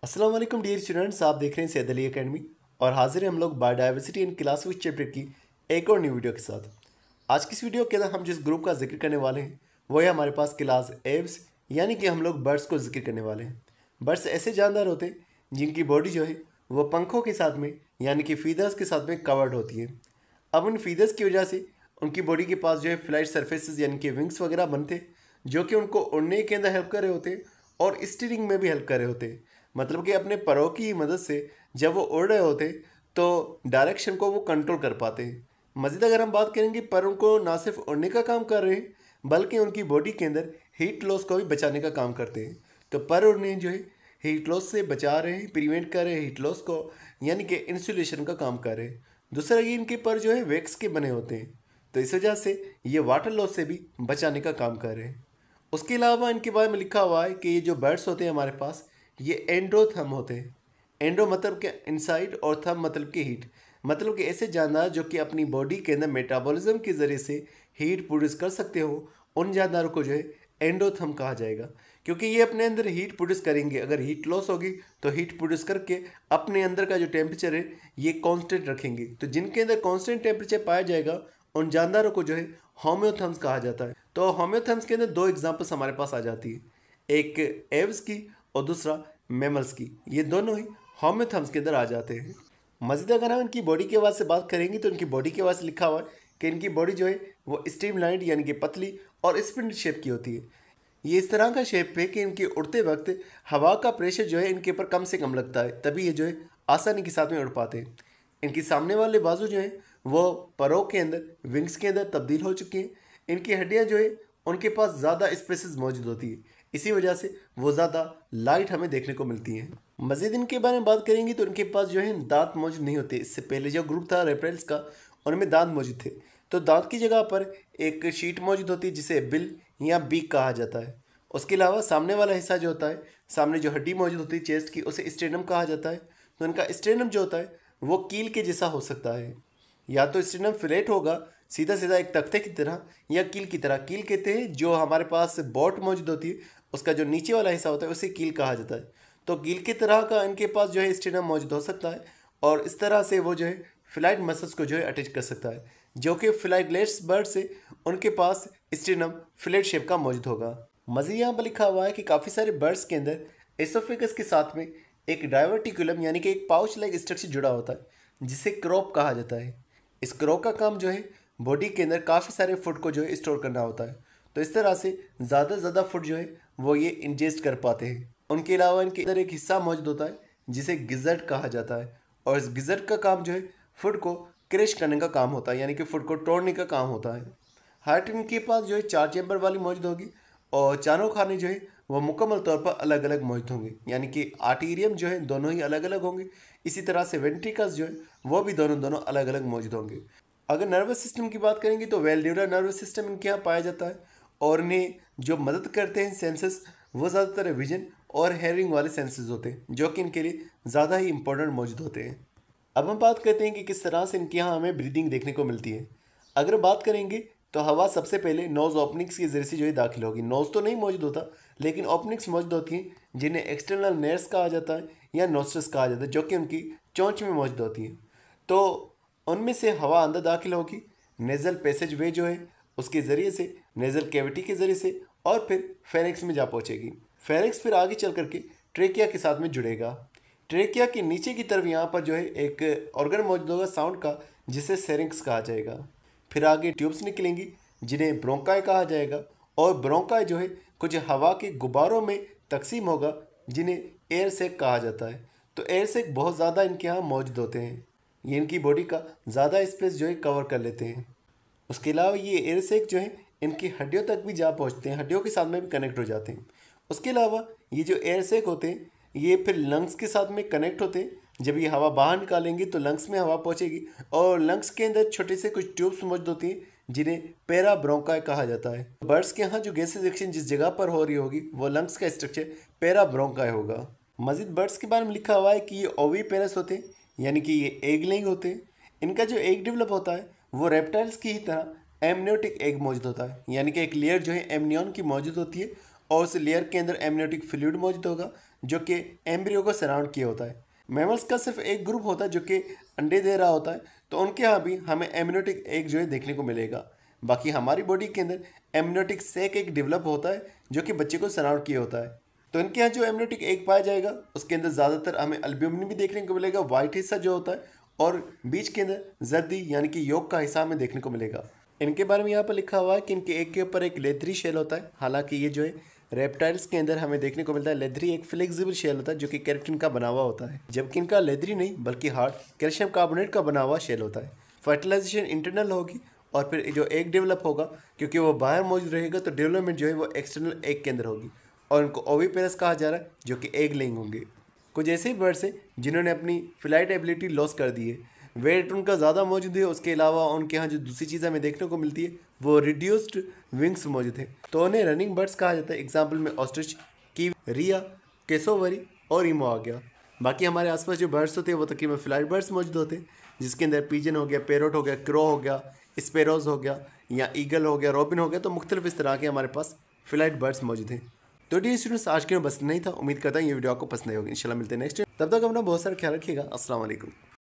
अस्सलाम वालेकुम dear students, आप देख रहे हैं सैयद अली एकेडमी और हाजिर हैं हम लोग biodiversity and class with chapter की एक और न्यू वीडियो के साथ। आज की इस वीडियो के अंदर हम जिस ग्रुप का जिक्र करने वाले हैं वो है हमारे पास क्लास एव्स, यानी कि हम लोग बर्ड्स को जिक्र करने वाले हैं। बर्ड्स ऐसे जानदार होते हैं जिनकी बॉडी जो है वो पंखों के साथ में यानी कि फीदर्स के साथ में कवर्ड होती है। अब उन फीदर्स की वजह से उनकी बॉडी के पास जो है फ्लाइट सरफेसेस यानी कि विंग्स वगैरह बनते हैं, जो कि उनको उड़ने के अंदर हेल्प कर रहे होते हैं और स्टीयरिंग में भी हेल्प कर रहे होते हैं। मतलब कि अपने परों की मदद से जब वो उड़ रहे होते हैं तो डायरेक्शन को वो कंट्रोल कर पाते हैं। मज़ीद अगर हम बात करेंगे, पर उनको ना सिर्फ उड़ने का काम कर रहे हैं बल्कि उनकी बॉडी के अंदर हीट लॉस को भी बचाने का काम करते हैं। तो पर उड़ने जो है हीट लॉस से बचा रहे हैं, प्रिवेंट कर रहे हैं हीट लॉस को, यानी कि इंसुलेशन का काम कर रहे हैं। दूसरा ये इनके पर जो है वैक्स के बने होते हैं, तो इस वजह से ये वाटर लॉस से भी बचाने का काम कर रहे हैं। उसके अलावा इनके बारे में लिखा हुआ है कि ये जो बर्ड्स होते हैं हमारे पास, ये एंडोथर्म होते हैं। एंडो मतलब के इनसाइड और थर्म मतलब कि हीट, मतलब कि ऐसे जानदार जो कि अपनी बॉडी के अंदर मेटाबॉलिज्म के ज़रिए से हीट प्रोड्यूस कर सकते हो, उन जानदारों को जो है एंडोथर्म कहा जाएगा। क्योंकि ये अपने अंदर हीट प्रोड्यूस करेंगे, अगर हीट लॉस होगी तो हीट प्रोड्यूस करके अपने अंदर का जो टेम्परेचर है ये कांस्टेंट रखेंगे। तो जिनके अंदर कांस्टेंट टेम्परेचर पाया जाएगा उन जानदारों को जो है होम्योथर्म्स कहा जाता है। तो होम्योथर्म्स के अंदर दो एग्जांपल्स हमारे पास आ जाती है, एक एव्स की और दूसरा मैमल्स की। ये दोनों ही होम्योथर्म्स के अंदर आ जाते हैं। मज़ीद अगर हम इनकी बॉडी के हवाले से बात करेंगे तो इनकी बॉडी के हवाले से लिखा हुआ है कि इनकी बॉडी जो है वो स्ट्रीमलाइंड यानी कि पतली और स्पिंडल शेप की होती है। ये इस तरह का शेप है कि इनके उड़ते वक्त हवा का प्रेशर जो है इनके ऊपर कम से कम लगता है, तभी ये जो है आसानी के साथ में उड़ पाते हैं। इनकी सामने वाले बाजू जो है वो परों के अंदर विंग्स के अंदर तब्दील हो चुकी हैं। इनकी हड्डियां जो है उनके पास ज़्यादा स्पेसेस मौजूद होती है, इसी वजह से वो ज़्यादा लाइट हमें देखने को मिलती हैं। मज़ीद इनके बारे में बात करेंगे तो इनके पास जो है दांत मौजूद नहीं होते। इससे पहले जो ग्रुप था रेप्टाइल्स का, उनमें दांत मौजूद थे। तो दांत की जगह पर एक शीट मौजूद होती है जिसे बिल या बीक कहा जाता है। उसके अलावा सामने वाला हिस्सा जो होता है, सामने जो हड्डी मौजूद होती है चेस्ट की, उसे स्टेनम कहा जाता है। तो इनका स्टेनम जो होता है वो कील के जैसा हो सकता है, या तो स्टेनम फ्लैट होगा सीधा सीधा एक तख्ते की तरह, या कील की तरह। कील कहते हैं जो हमारे पास बोट मौजूद होती है उसका जो नीचे वाला हिस्सा होता है उसे कील कहा जाता है। तो कील की तरह का इनके पास जो है स्टेनम मौजूद हो सकता है और इस तरह से वो जो है फ्लाइट मसल्स को जो है अटैच कर सकता है, जो कि फ्लाइटलेट्स बर्ड से उनके पास स्टेनम फ्लैट शेप का मौजूद होगा। मज़ीद यहाँ पर लिखा हुआ है कि काफ़ी सारे बर्ड्स के अंदर एसोफेगस के साथ में एक डाइवर्टिकुलम यानी कि एक पाउच लाइक स्ट्रक्चर जुड़ा होता है जिसे क्रॉप कहा जाता है। इस क्रॉप का काम जो है बॉडी के अंदर काफ़ी सारे फूड को जो है स्टोर करना होता है। तो इस तरह से ज़्यादा से ज़्यादा फूड जो है वो ये इंजेस्ट कर पाते हैं। उनके अलावा इनके अंदर एक हिस्सा मौजूद होता है जिसे गिजर्ट कहा जाता है, और इस गिजर्ट का काम जो है फूड को क्रश करने का काम होता है, यानी कि फूड को तोड़ने का काम होता है। हार्ट इनके पास जो है 4 चैम्बर वाली मौजूद होगी और चारों खाने जो है वो मुकम्मल तौर पर अलग अलग मौजूद होंगे, यानी कि आर्टेरियम जो है दोनों ही अलग अलग होंगे। इसी तरह से वेंट्रिकल्स जो है वो भी दोनों दोनों अलग अलग मौजूद होंगे। अगर नर्वस सिस्टम की बात करेंगे तो वेल्ड्यूलर नर्वस सिस्टम इनके यहाँ पाया जाता है, और इन्हें जो मदद करते हैं सेंसेस वो ज़्यादातर विजन और हेयरिंग वाले सेंसेस होते हैं, जो कि इनके लिए ज़्यादा ही इंपॉर्टेंट मौजूद होते हैं। अब हम बात करते हैं कि किस तरह से इनके यहाँ हमें ब्रीदिंग देखने को मिलती है। अगर बात करेंगे तो हवा सबसे पहले नोज़ ओपनिंग्स के ज़रिए से जो है दाखिल होगी। नोज़ तो नहीं मौजूद होता लेकिन ओपनिंग्स मौजूद होती हैं जिन्हें एक्सटर्नल नेयर्स कहा जाता है या नोस्ट्रस कहा जाता है, जो कि उनकी चोंच में मौजूद होती हैं। तो उनमें से हवा अंदर दाखिल होगी नेज़ल पैसेज वे जो है उसके ज़रिए से, नेज़ल कैविटी के ज़रिए से, और फिर फेरिंक्स में जा पहुँचेगी। फेरिंक्स फिर आगे चल करके ट्रेकिया के साथ में जुड़ेगा। ट्रेकिया के नीचे की तरफ यहाँ पर जो है एक ऑर्गन मौजूद होगा साउंड का जिसे सेरिंक्स कहा जाएगा। फिर आगे ट्यूब्स निकलेंगी जिन्हें ब्रोंकाई कहा जाएगा, और ब्रोंकाई जो है कुछ हवा के गुब्बारों में तकसीम होगा जिन्हें एयर सैक कहा जाता है। तो एयर सैक बहुत ज़्यादा इनके यहाँ मौजूद होते हैं, ये इनकी बॉडी का ज़्यादा स्पेस जो है कवर कर लेते हैं। उसके अलावा ये एयर सैक जो है इनकी हड्डियों तक भी जा पहुँचते हैं, हड्डियों के साथ में भी कनेक्ट हो जाते हैं। उसके अलावा ये जो एयर सैक होते हैं ये फिर लंग्स के साथ में कनेक्ट होते हैं। जब ये हवा बाहर निकालेंगे तो लंग्स में हवा पहुंचेगी, और लंग्स के अंदर छोटे से कुछ ट्यूब्स मौजूद होती हैं जिन्हें पैरा ब्रोंकाई कहा जाता है। बर्ड्स के यहाँ जो गैस रिजेक्शन जिस जगह पर हो रही होगी वो लंग्स का स्ट्रक्चर पैरा ब्रोंकाई होगा। मजीद बर्ड्स के बारे में लिखा हुआ है कि ये ओवी पेरस होते हैं, यानी कि ये एग लेइंग होते हैं। इनका जो एग डेवलप होता है वो रेप्टाइल्स की ही तरह एमनियोटिक एग मौजूद होता है, यानी कि एक लेयर जो है एमनियन की मौजूद होती है और उस लेयर के अंदर एमनियोटिक फ्लूइड मौजूद होगा जो कि एम्ब्रियो को सराउंड किया होता है। मैमल्स का सिर्फ एक ग्रुप होता है जो कि अंडे दे रहा होता है, तो उनके यहाँ भी हमें एमनियोटिक एग जो है देखने को मिलेगा। बाकी हमारी बॉडी के अंदर एमनियोटिक सैक एक डेवलप होता है जो कि बच्चे को सराउंड किया होता है। तो इनके यहाँ जो एमनियोटिक एग पाया जाएगा उसके अंदर ज़्यादातर हमें अल्ब्यूमिन भी देखने को मिलेगा, वाइट हिस्सा जो होता है, और बीच के अंदर जर्दी यानी कि योक का हिस्सा हमें देखने को मिलेगा। इनके बारे में यहाँ पर लिखा हुआ है कि इनके एग के ऊपर एक लेदरी शेल होता है। हालांकि ये जो है रेप्टाइल्स के अंदर हमें देखने को मिलता है लेदरी एक फ्लेक्सिबल शेल होता है जो कि केराटिन का बना हुआ होता है, जबकि इनका लेदरी नहीं बल्कि हार्ड कैल्शियम कार्बोनेट का बना हुआ शेल होता है। फर्टिलाइजेशन इंटरनल होगी और फिर जो एग डेवलप होगा, क्योंकि वो बाहर मौजूद रहेगा तो डेवलपमेंट जो है वो एक्सटर्नल एग के अंदर होगी और इनको ओविपेरस कहा जा रहा है जो कि एग लेइंग होंगे। कुछ ऐसे बर्ड्स हैं जिन्होंने अपनी फ्लाइट एबिलिटी लॉस कर दी है, वेट उनका ज़्यादा मौजूद है, उसके अलावा उनके यहाँ जो दूसरी चीज़ हमें देखने को मिलती है वो रिड्यूस्ड विंग्स मौजूद है, तो उन्हें रनिंग बर्ड्स कहा जाता है। एग्जाम्पल में ऑस्ट्रिच, की, रिया, केसोवरी और ईमो आ गया। बाकी हमारे आसपास जो बर्ड्स होते हैं वो तकरीबन फ्लाइट बर्ड्स मौजूद होते हैं, जिसके अंदर पिजन हो गया, पैरोट हो गया, क्रो हो गया, स्पेरोज हो गया या ईगल हो गया, रॉबिन हो गया। तो मुख्तलिफ इस तरह के हमारे पास फ्लाइट बर्ड्स मौजूद हैं। तो डियर स्टूडेंट्स, आज के लिए बस नहीं था। उम्मीद करता हूँ ये वीडियो आपको पसंद आई होगी। इंशाल्लाह मिलते हैं नेक्स्ट। तब तक अपना बहुत सारा ख्याल रखिएगा। अस्सलाम वालेकुम।